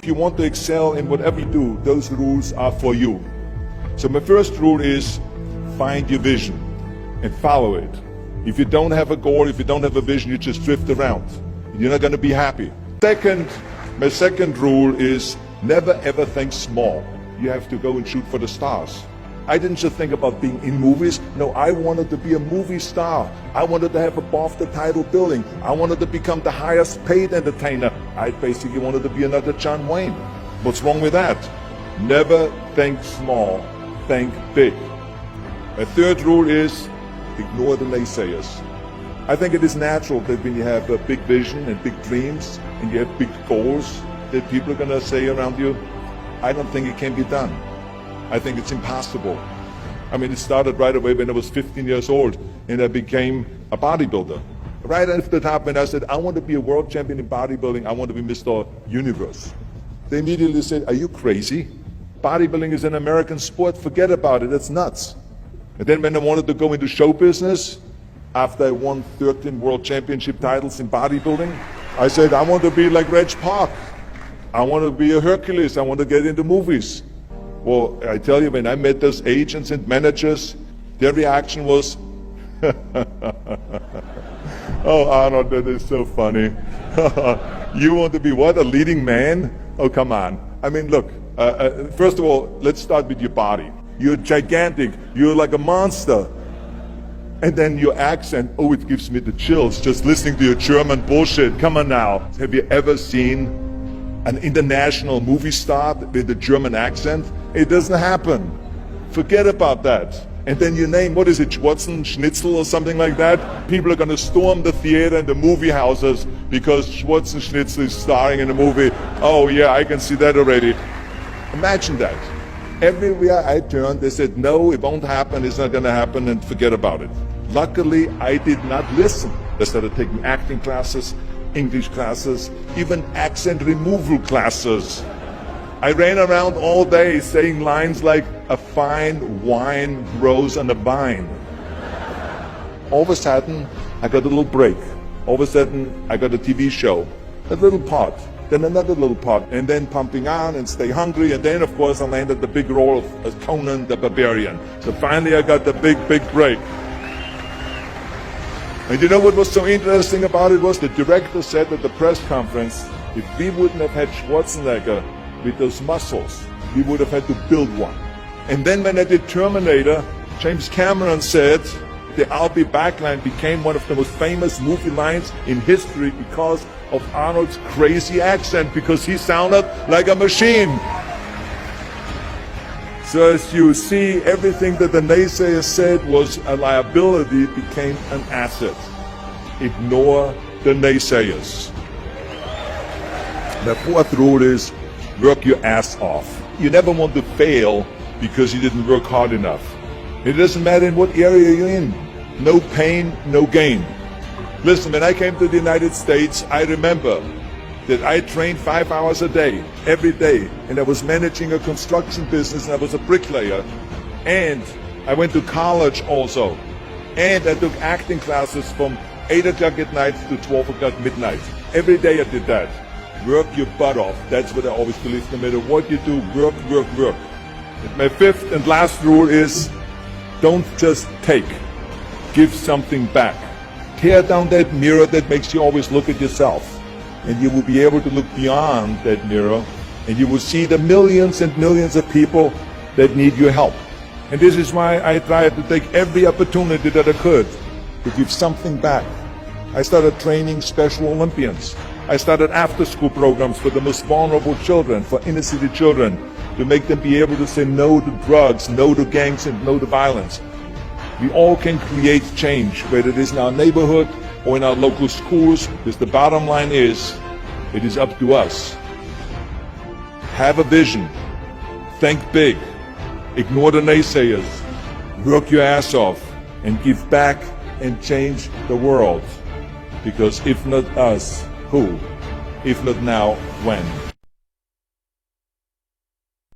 If you want to excel in whatever you do, those rules are for you. So my first rule is find your vision and follow it. If you don't have a goal, if you don't have a vision, you just drift around. You're not going to be happy. My second rule is never ever think small. You have to go and shoot for the stars. I didn't just think about being in movies. No, I wanted to be a movie star. I wanted to have above the title building. I wanted to become the highest paid entertainer. I basically wanted to be another John Wayne. What's wrong with that? Never think small, think big. My third rule is ignore the naysayers. I think it is natural that when you have a big vision and big dreams and you have big goals, that people are going to say around you, I don't think it can be done. I think it's impossible. I mean, it started right away when I was 15 years old and I became a bodybuilder. Right after the top, when I said, I want to be a world champion in bodybuilding, I want to be Mr. Universe. They immediately said, are you crazy? Bodybuilding is an American sport, forget about it, it's nuts. And then when I wanted to go into show business, after I won 13 world championship titles in bodybuilding, I said, I want to be like Reg Park. I want to be a Hercules, I want to get into movies. Well, I tell you, when I met those agents and managers, their reaction was, oh, Arnold, that is so funny. You want to be what, a leading man? Oh, come on. I mean, look, first of all, let's start with your body. You're gigantic, you're like a monster. And then your accent, oh, it gives me the chills just listening to your German bullshit. Come on now. Have you ever seen an international movie star with a German accent? It doesn't happen. Forget about that. And then you name, what is it, Schwarzen, Schnitzel or something like that? People are going to storm the theater and the movie houses because Schwarzen Schnitzel is starring in a movie. Oh yeah, I can see that already. Imagine that. Everywhere I turned, they said, no, it won't happen, it's not going to happen, and forget about it. Luckily, I did not listen. I started taking acting classes, English classes, even accent removal classes. I ran around all day saying lines like, a fine wine grows on a vine. All of a sudden, I got a little break. All of a sudden, I got a TV show, a little part, then another little part, and then Pumping On and Stay Hungry, and then, of course, I landed the big role of Conan the Barbarian. So finally, I got the big break. And you know what was so interesting about it was the director said at the press conference, if we wouldn't have had Schwarzenegger with those muscles, we would have had to build one. And then when I did Terminator, James Cameron said the I'll be back line became one of the most famous movie lines in history because of Arnold's crazy accent, because he sounded like a machine. So as you see, everything that the naysayers said was a liability became an asset. Ignore the naysayers. The fourth rule is work your ass off. You never want to fail because you didn't work hard enough. It doesn't matter in what area you're in. No pain, no gain. Listen, when I came to the United States, I remember that I trained 5 hours a day, every day, and I was managing a construction business, and I was a bricklayer, and I went to college also, and I took acting classes from 8 o'clock at night to 12 o'clock midnight. Every day I did that. Work your butt off. That's what I always believe. No matter what you do, work, work, work. And my fifth and last rule is, don't just take. Give something back. Tear down that mirror that makes you always look at yourself. And you will be able to look beyond that mirror, and you will see the millions and millions of people that need your help. And this is why I tried to take every opportunity that I could to give something back. I started training Special Olympians. I started after-school programs for the most vulnerable children, for inner-city children, to make them be able to say no to drugs, no to gangs, and no to violence. We all can create change, whether it is in our neighborhood or in our local schools, because the bottom line is, it is up to us. Have a vision, think big, ignore the naysayers, work your ass off, and give back and change the world. Because if not us, who? If not now, when?